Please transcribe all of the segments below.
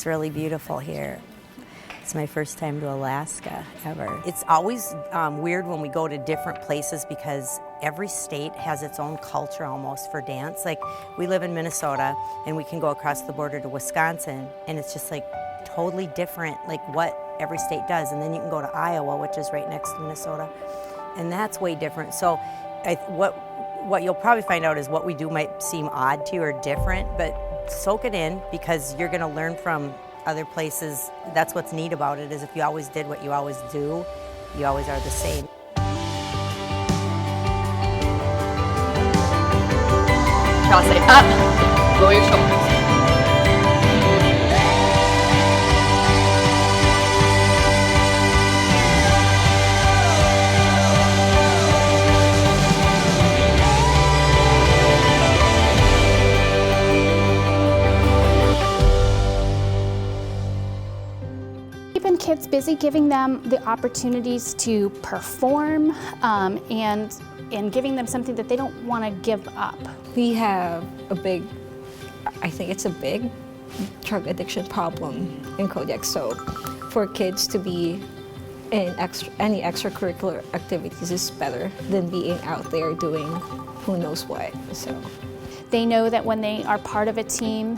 It's really beautiful here. It's my first time to Alaska ever. It's always weird when we go to different places because every state has its own culture almost for dance. Like we live in Minnesota and we can go across the border to Wisconsin and it's just like totally different like what every state does. And then you can go to Iowa, which is right next to Minnesota, and that's way different. So what you'll probably find out is what we do might seem odd to you or different, but soak it in because you're gonna learn from other places. That's what's neat about it, is if you always did what you always do, you always are the same. I'll say up, lower your shoulders. Keeping kids busy, giving them the opportunities to perform and giving them something that they don't want to give up. We have I think it's a big drug addiction problem in Kodiak. So for kids to be in any extracurricular activities is better than being out there doing who knows what. So they know that when they are part of a team,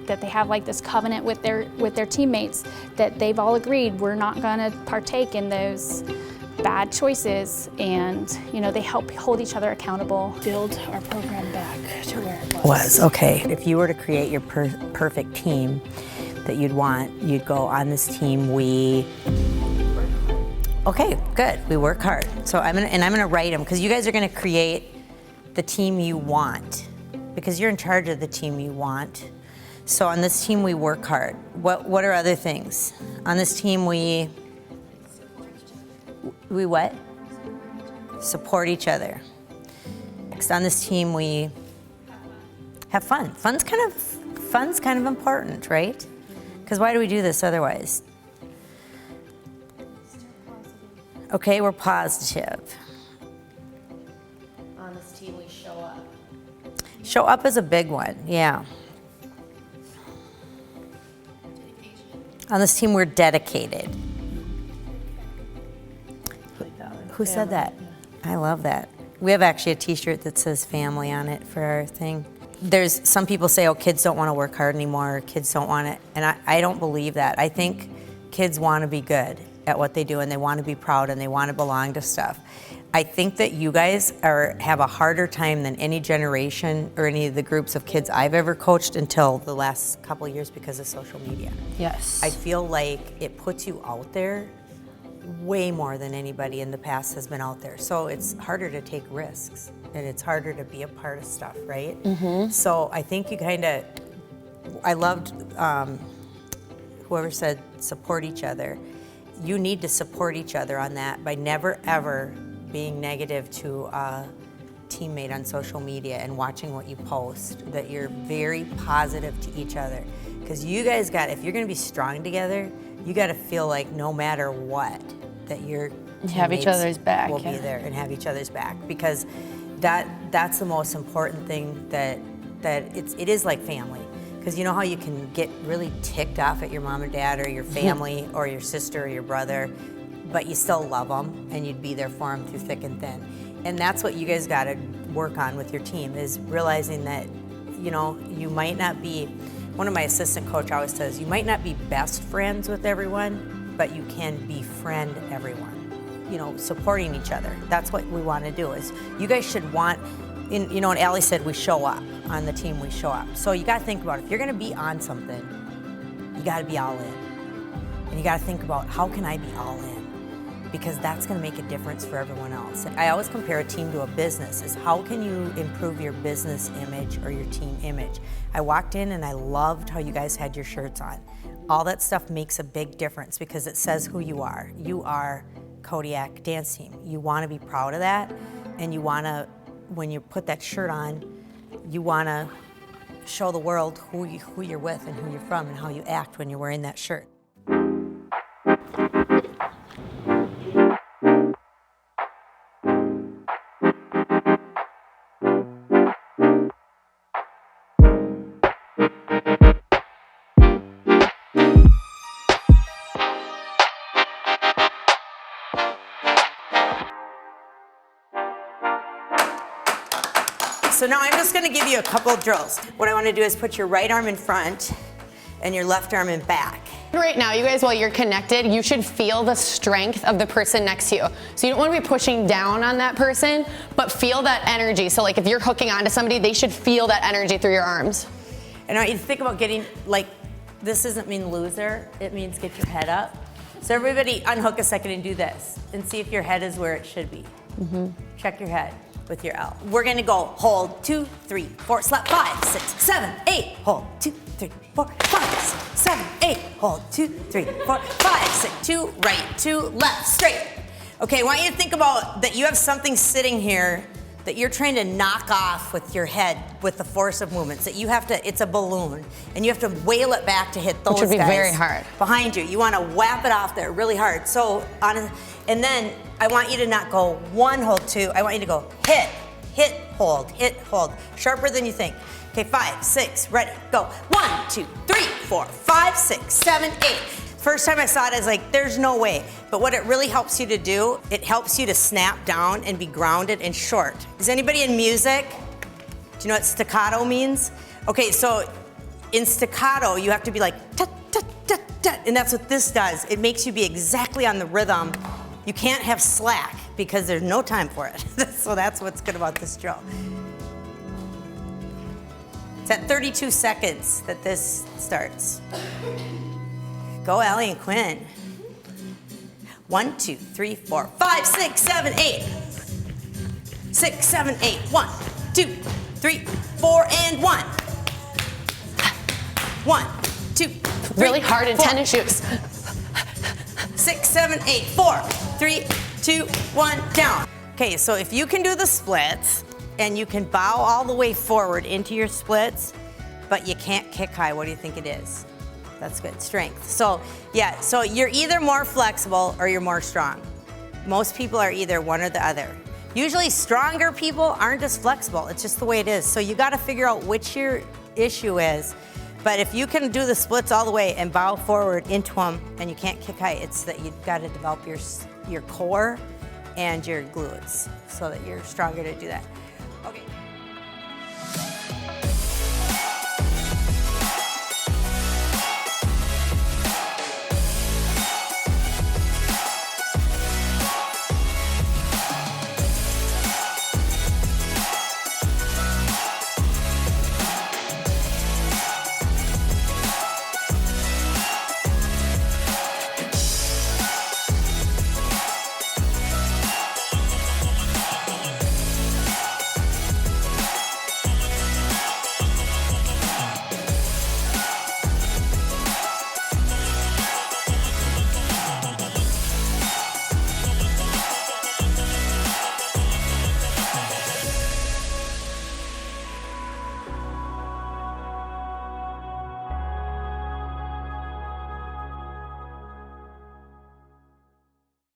that they have like this covenant with their teammates, that they've all agreed we're not going to partake in those bad choices, and they help hold each other accountable. Build our program back to where it was. Okay, if you were to create your perfect team that you'd want, you'd go on this team. Okay, good. We work hard. So I'm gonna write them because you guys are gonna create the team you want because you're in charge of the team you want. So on this team we work hard. What are other things? On this team we what? Support each other. Next, on this team we have fun. Fun's kind of important, right? Because why do we do this otherwise? Okay, we're positive. On this team, we show up. Show up is a big one, yeah. On this team, we're dedicated. Who said that? I love that. We have actually a t-shirt that says family on it for our thing. There's some people say, oh, kids don't want to work hard anymore, kids don't want it, and I don't believe that. I think kids want to be good at what they do and they want to be proud and they want to belong to stuff. I think that you guys have a harder time than any generation or any of the groups of kids I've ever coached until the last couple of years because of social media. Yes. I feel like it puts you out there way more than anybody in the past has been out there. So it's harder to take risks and it's harder to be a part of stuff, right? Mm-hmm. So I think you I loved whoever said support each other. You need to support each other on that by never ever being negative to a teammate on social media and watching what you post, that you're very positive to each other. Because you guys if you're gonna be strong together, you gotta feel like no matter what, that your have each other's back. Will be there and have each other's back. Because that's the most important thing, that it is like family. Because you know how you can get really ticked off at your mom and dad or your family or your sister or your brother, but you still love them and you'd be there for them through thick and thin. And that's what you guys got to work on with your team, is realizing that, you might not be, one of my assistant coach always says, you might not be best friends with everyone, but you can befriend everyone. Supporting each other. That's what we want to do. Is you guys should want, and Allie said we show up on the team. We show up. So you got to think about, if you're going to be on something, you got to be all in, and you got to think about, how can I be all in? Because that's going to make a difference for everyone else. And I always compare a team to a business. Is how can you improve your business image or your team image? I walked in and I loved how you guys had your shirts on. All that stuff makes a big difference because it says who you are. You are Kodiak Dance Team. You want to be proud of that, and you want to, when you put that shirt on, you want to show the world who you're with and who you're from and how you act when you're wearing that shirt. so now I'm just gonna give you a couple of drills. What I wanna do is put your right arm in front and your left arm in back. Right now, you guys, while you're connected, you should feel the strength of the person next to you. So you don't want to be pushing down on that person, but feel that energy. So like if you're hooking onto somebody, they should feel that energy through your arms. And I want you to think about getting, like, this doesn't mean loser, it means get your head up. So everybody unhook a second and do this and see if your head is where it should be. Check your head with your L. We're gonna go hold 2, 3, 4, slap 5, 6, 7, 8, hold 2, 3, 4, 5, 6, 7, 8, hold 2, 3, 4, 5, 6, 2, right, 2, left, straight. Okay, I want you to think about that you have something sitting here that you're trying to knock off with your head with the force of movements. That you have to, it's a balloon, and you have to whale it back to hit those Which would be guys very hard. behind you. You want to whap it off there really hard. So and then I want you to not go 1, hold 2. I want you to go hit, hold, sharper than you think. Okay, 5, 6, ready, go. 1, 2, 3, 4, 5, 6, 7, 8. First time I saw it, I was like, there's no way. But what it really helps you to do, it helps you to snap down and be grounded and short. Is anybody in music? Do you know what staccato means? Okay, so in staccato, you have to be like, tut, tut, tut, tut, and that's what this does. It makes you be exactly on the rhythm. You can't have slack because there's no time for it. So that's what's good about this drill. It's at 32 seconds that this starts. Go, Allie and Quinn. 1, 2, 3, 4, 5, 6, 7, 8. 6, 7, 8. 1, 2, 3, 4, and 1. 1, 2, 3, Really hard in 4. tennis shoes. 6, 7, 8. 4, 3, 2, 1, down. Okay, so if you can do the splits and you can bow all the way forward into your splits, but you can't kick high, what do you think it is? That's good, strength. So yeah, so you're either more flexible or you're more strong. Most people are either one or the other. Usually stronger people aren't as flexible. It's just the way it is. So you gotta figure out which your issue is. But if you can do the splits all the way and bow forward into them and you can't kick high, it's that you've gotta develop your core and your glutes so that you're stronger to do that. Okay.